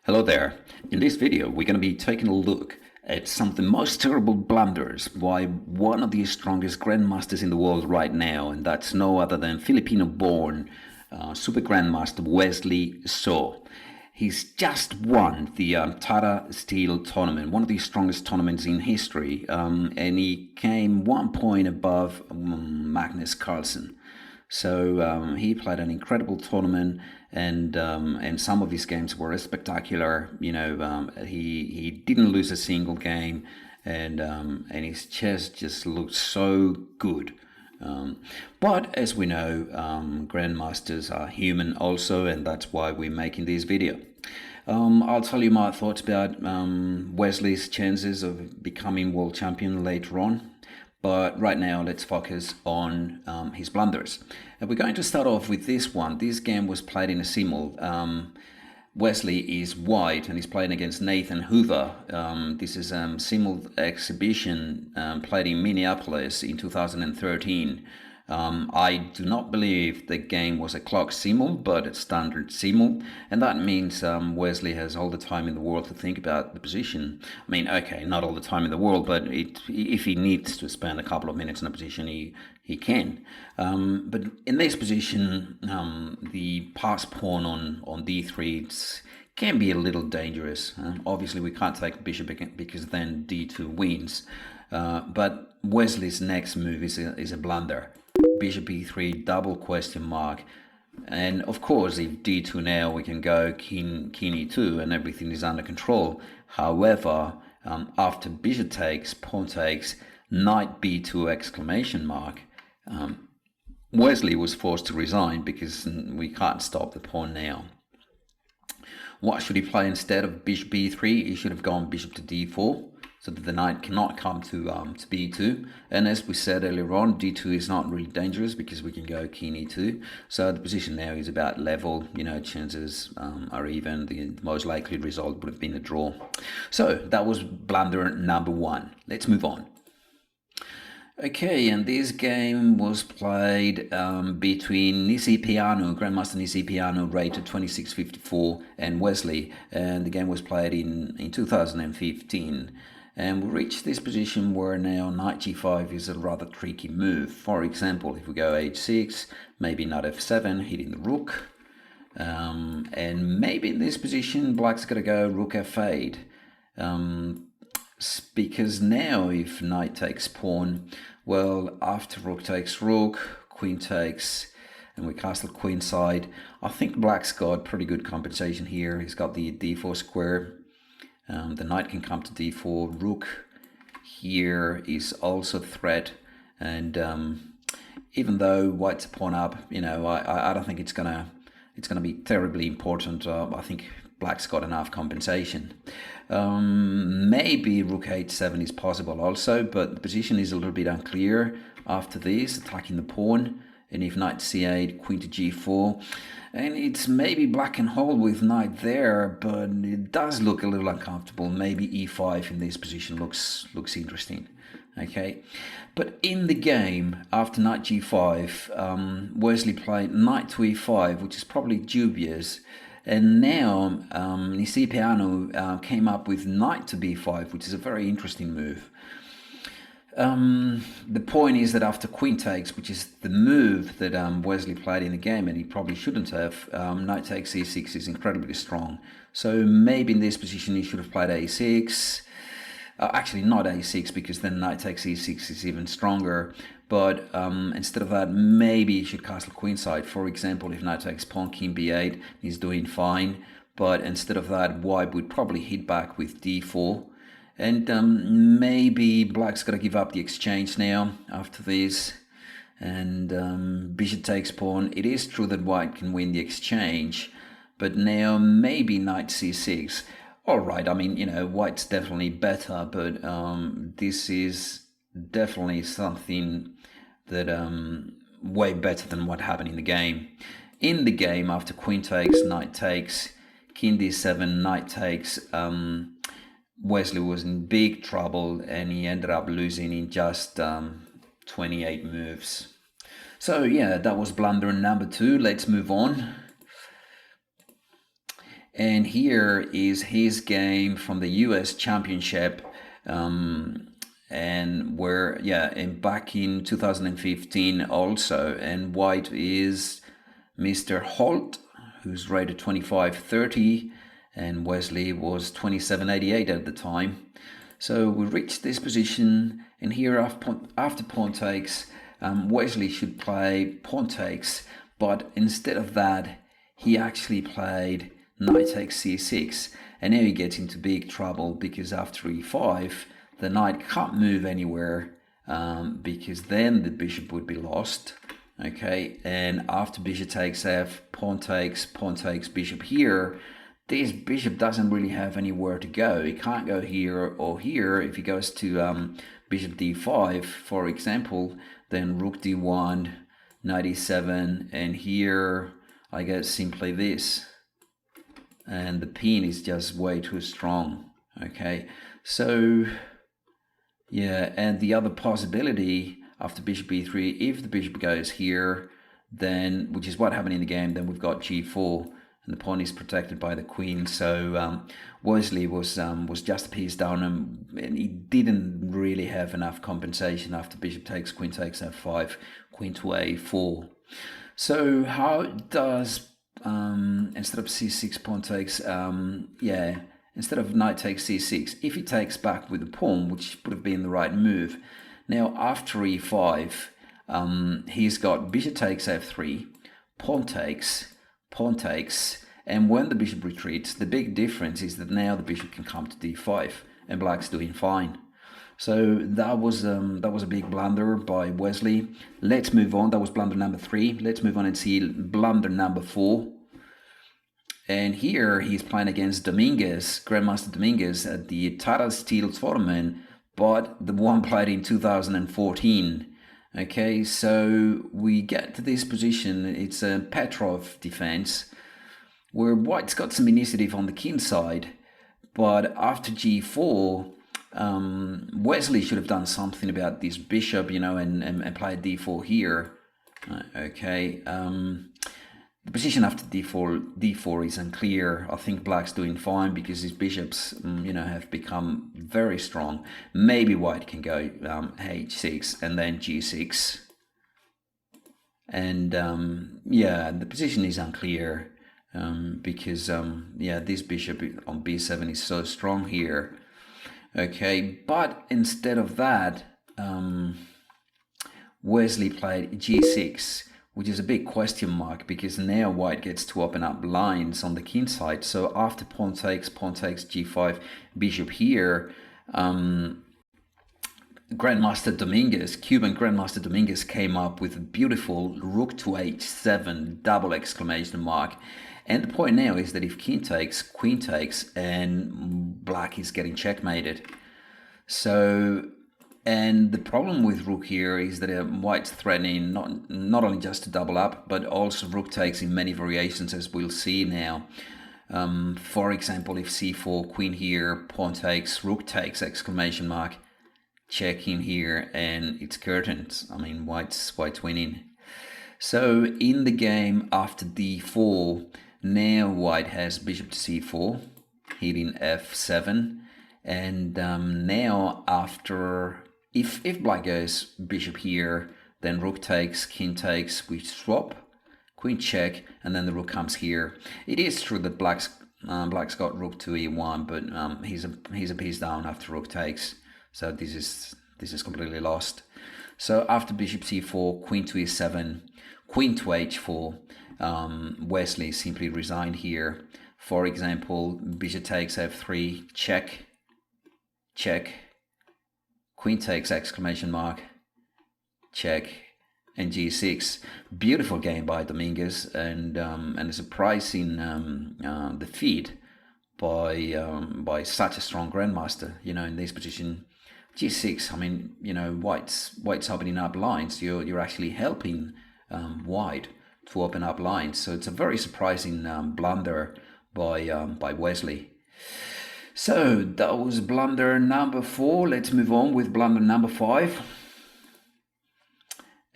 Hello there. In this video, we're going to be taking a look at some of the most terrible blunders by one of the strongest grandmasters in the world right now, and that's no other than Filipino-born super grandmaster Wesley So. He's just won the Tata Steel tournament, one of the strongest tournaments in history, and he came 1 point above Magnus Carlsen. So he played an incredible tournament, and some of his games were spectacular. He didn't lose a single game, and his chess just looked so good. But as we know, grandmasters are human also, and that's why we're making this video. I'll tell you my thoughts about Wesley's chances of becoming world champion later on. But right now, let's focus on his blunders. And we're going to start off with this one. This game was played in a simul. Wesley is white and he's playing against Nathan Hoover. This is a simul exhibition played in Minneapolis in 2013. I do not believe the game was a clock simul, but a standard simul, and that means Wesley has all the time in the world to think about the position. I mean, okay, not all the time in the world, but if he needs to spend a couple of minutes in a position, he can. But in this position, the pass pawn on d3 can be a little dangerous. Obviously, we can't take bishop because then d2 wins. But Wesley's next move is a blunder. Bishop e3, double question mark, and of course if d2 now, we can go king e2 and everything is under control. However, after bishop takes, pawn takes, knight b2 exclamation mark, Wesley was forced to resign because we can't stop the pawn now. What should he play instead of bishop b3? He should have gone bishop to d4, so that the knight cannot come to b2. And as we said earlier on, d2 is not really dangerous because we can go king e2. So the position now is about level. Chances are even. The most likely result would have been a draw. So that was blunder number one. Let's move on. Okay, and this game was played between Grandmaster Nisipiano, rated 2654, and Wesley, and the game was played in 2015. And we reached this position where now knight g5 is a rather tricky move. For example, if we go h6, maybe knight f7, hitting the rook. And maybe in this position, black's got to go rook f8. Because now if knight takes pawn, well, after rook takes rook, queen takes, and we castle queenside, I think black's got pretty good compensation here. He's got the d4 square. The knight can come to d4. Rook here is also a threat, and even though white's a pawn up, I don't think it's gonna be terribly important. I think black's got enough compensation. Maybe rook h7 is possible also, but the position is a little bit unclear after this, attacking the pawn. And if knight c8, queen to g4, and it's maybe black can hold with knight there, but it does look a little uncomfortable. Maybe e5 in this position looks interesting. Okay, but in the game after knight g5, Wesley played knight to e5, which is probably dubious. And now Nisipiano came up with knight to b5, which is a very interesting move. The point is that after queen takes, which is the move that Wesley played in the game, and he probably shouldn't have, knight takes e6 is incredibly strong. So maybe in this position he should have played a6. Actually, not a6, because then knight takes e6 is even stronger. But instead of that, maybe he should castle queenside. For example, if knight takes pawn, king b8, he's doing fine. But instead of that, white would probably hit back with d4. And maybe black's got to give up the exchange now after this. And bishop takes pawn. It is true that white can win the exchange, but now maybe knight c6. All right, I mean, white's definitely better, but this is definitely something that way better than what happened in the game. In the game, after queen takes, knight takes, king d7, knight takes, Wesley was in big trouble, and he ended up losing in just 28 moves. So yeah, that was blunder number two. Let's move on. And here is his game from the US Championship, and where, yeah, and back in 2015 also. And white is Mr. Holt, who's rated 2530, and Wesley was 2788 at the time. So we reached this position, and here after pawn takes, Wesley should play pawn takes, but instead of that, he actually played knight takes c6, and now he gets into big trouble because after e5, the knight can't move anywhere, because then the bishop would be lost. Okay, and after bishop takes f, pawn takes, bishop here, this bishop doesn't really have anywhere to go. He can't go here or here. If he goes to bishop d5, for example, then rook d1, knight e7, and here I get simply this. And the pin is just way too strong. Okay, so yeah, and the other possibility after bishop e3, if the bishop goes here, then, which is what happened in the game, then we've got g4, and the pawn is protected by the queen. So Wesley was just a piece down, and he didn't really have enough compensation after bishop takes, queen takes f5, queen to a4. So how does instead of c6 pawn takes, yeah, instead of knight takes c6, if he takes back with the pawn, which would have been the right move. Now after e5, he's got bishop takes f3, pawn takes, and when the bishop retreats, the big difference is that now the bishop can come to d5, and black's doing fine. So that was a big blunder by Wesley. Let's move on. That was blunder number 3. Let's move on and see blunder number 4. And here he's playing against Dominguez, Grandmaster Dominguez, at the Tata Steel tournament, but the one played in 2014. Okay, so we get to this position. It's a Petrov defense, where white's got some initiative on the king side, but after g4, Wesley should have done something about this bishop, you know, and played d4 here. Okay, the position after d4 is unclear. I think black's doing fine because his bishops, you know, have become very strong. Maybe white can go h6 and then g6. And yeah, the position is unclear because yeah, this bishop on b7 is so strong here. Okay, but instead of that, Wesley played g6, which is a big question mark because now white gets to open up lines on the king side. So after pawn takes g5, bishop here, Grandmaster Dominguez, Cuban Grandmaster Dominguez, came up with a beautiful rook to h7 double exclamation mark. And the point now is that if king takes, queen takes, and black is getting checkmated. So, and the problem with rook here is that white's threatening not only just to double up, but also rook takes in many variations, as we'll see now. For example, if c4, queen here, pawn takes, rook takes, exclamation mark, check in here, and it's curtains. I mean, white's winning. So in the game after d4, now white has bishop to c4, hitting f7, and now after, if black goes bishop here, then rook takes, king takes, we swap, queen check, and then the rook comes here. It is true that black's got rook to e1, but he's a piece down after rook takes, so this is completely lost. So after bishop c4, queen to e7, queen to h4, Wesley simply resigned here. For example, bishop takes f3, check, check, queen takes, exclamation mark, check, and g6. Beautiful game by Dominguez, and a surprising defeat by such a strong grandmaster. You know, in this position, g6. I mean, you know, white's opening up lines. You're actually helping white to open up lines. So it's a very surprising blunder by Wesley. So that was blunder number 4. Let's move on with blunder number 5.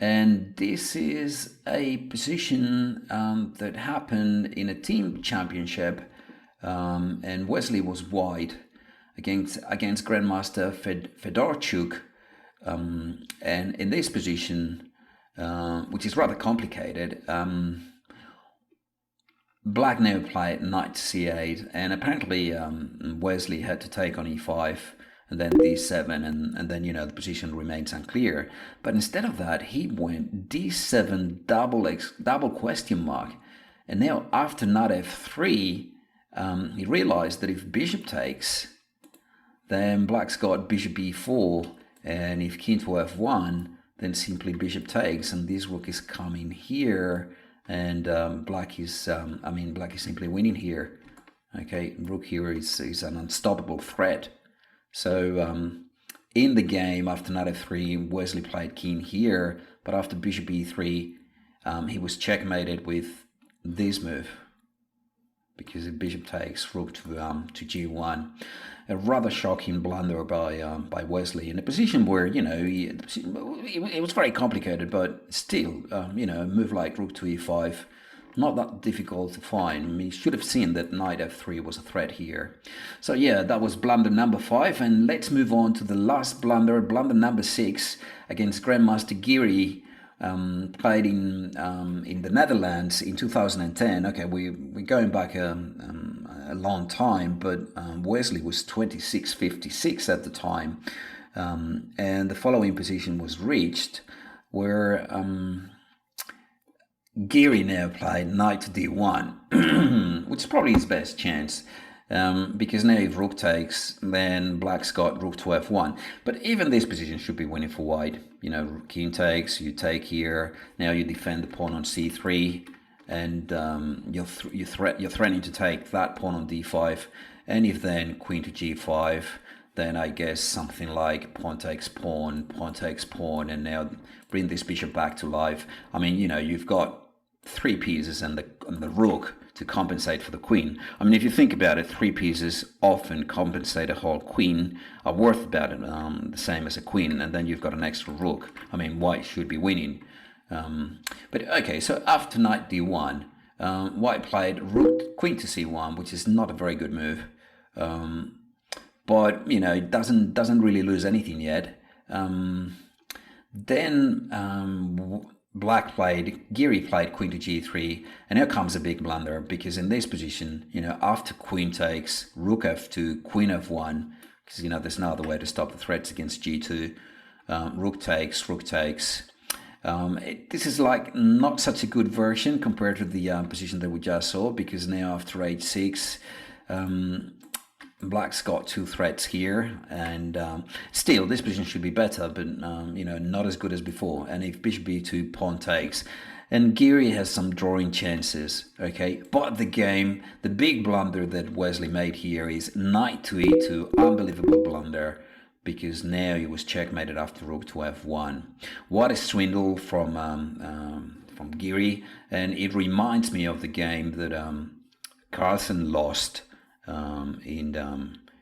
And this is a position that happened in a team championship and Wesley was wide against Grandmaster Fedorchuk, and in this position, which is rather complicated, Black now played knight to c8, and apparently Wesley had to take on e5 and then d7, and then the position remains unclear. But instead of that, he went d7 double question mark, and now after knight f3, he realized that if bishop takes, then Black's got bishop e4, and if king to f1, then simply bishop takes, and this rook is coming here, and Black is simply winning here. Okay, rook here is an unstoppable threat. So in the game, after knight f3, Wesley played king here, but after bishop e3, he was checkmated with this move, because if bishop takes, rook to g1. A rather shocking blunder by Wesley in a position where it was very complicated, but still a move like rook to e5, not that difficult to find. I mean, you should have seen that knight f3 was a threat here. So yeah, that was blunder number 5, and let's move on to the last blunder number 6 against Grandmaster Giri. Played in the Netherlands in 2010. Okay, we're going back a long time, but Wesley was 26-56 at the time, and the following position was reached, where Giri now played knight to d1, which is probably his best chance. Because now if rook takes, then Black's got rook to f1. But even this position should be winning for white. King takes, you take here. Now you defend the pawn on c3, and you're threatening to take that pawn on d5. And if then queen to g5, then I guess something like pawn takes pawn, and now bring this bishop back to life. I mean, you've got 3 pieces and the rook to compensate for the queen. I mean, if you think about it, 3 pieces often compensate a whole queen, are worth about it, the same as a queen, and then you've got an extra rook. I mean, white should be winning. But okay, so after knight d1, white played rook queen to c1, which is not a very good move, but it doesn't really lose anything yet. Then Giri played queen to g3, and here comes a big blunder, because in this position, after queen takes, rook f2, queen f1, because there's no other way to stop the threats against g2. Rook takes. This is like not such a good version compared to the position that we just saw, because now after h6, Black's got 2 threats here, and still this position should be better, but not as good as before. And if bishop b2, pawn takes, and Giri has some drawing chances. Okay, but the big blunder that Wesley made here is knight to e2, unbelievable blunder, because now he was checkmated after rook to f1. What a swindle from Giri, and it reminds me of the game that Carlsen lost in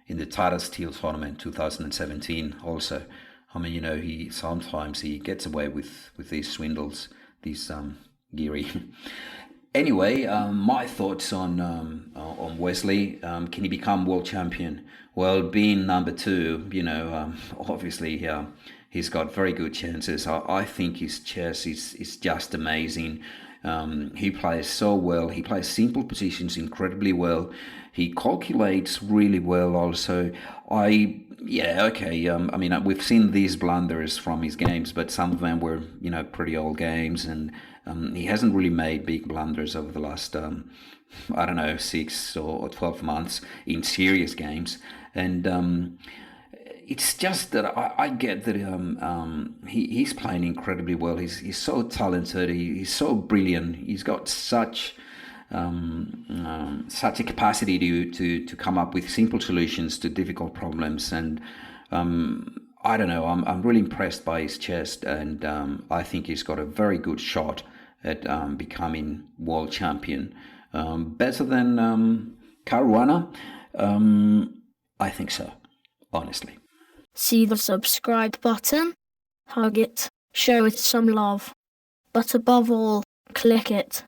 the Tata Steel tournament 2017 also. I mean, he sometimes gets away with these swindles, these Giri. Anyway, my thoughts on Wesley. Can he become world champion? Well, being number 2, obviously he's got very good chances. I think his chess is just amazing. He plays so well. He plays simple positions incredibly well. He calculates really well also. We've seen these blunders from his games, but some of them were, pretty old games, and he hasn't really made big blunders over the last, 6 or 12 months in serious games. And it's just that I get that he's playing incredibly well. He's so talented. He's so brilliant. He's got such a capacity to come up with simple solutions to difficult problems. And I don't know. I'm really impressed by his chess, and I think he's got a very good shot at becoming world champion. Better than Caruana? I think so, honestly. See the subscribe button, hug it, show it some love, but above all, click it.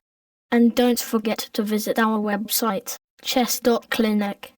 And don't forget to visit our website. chess.clinic.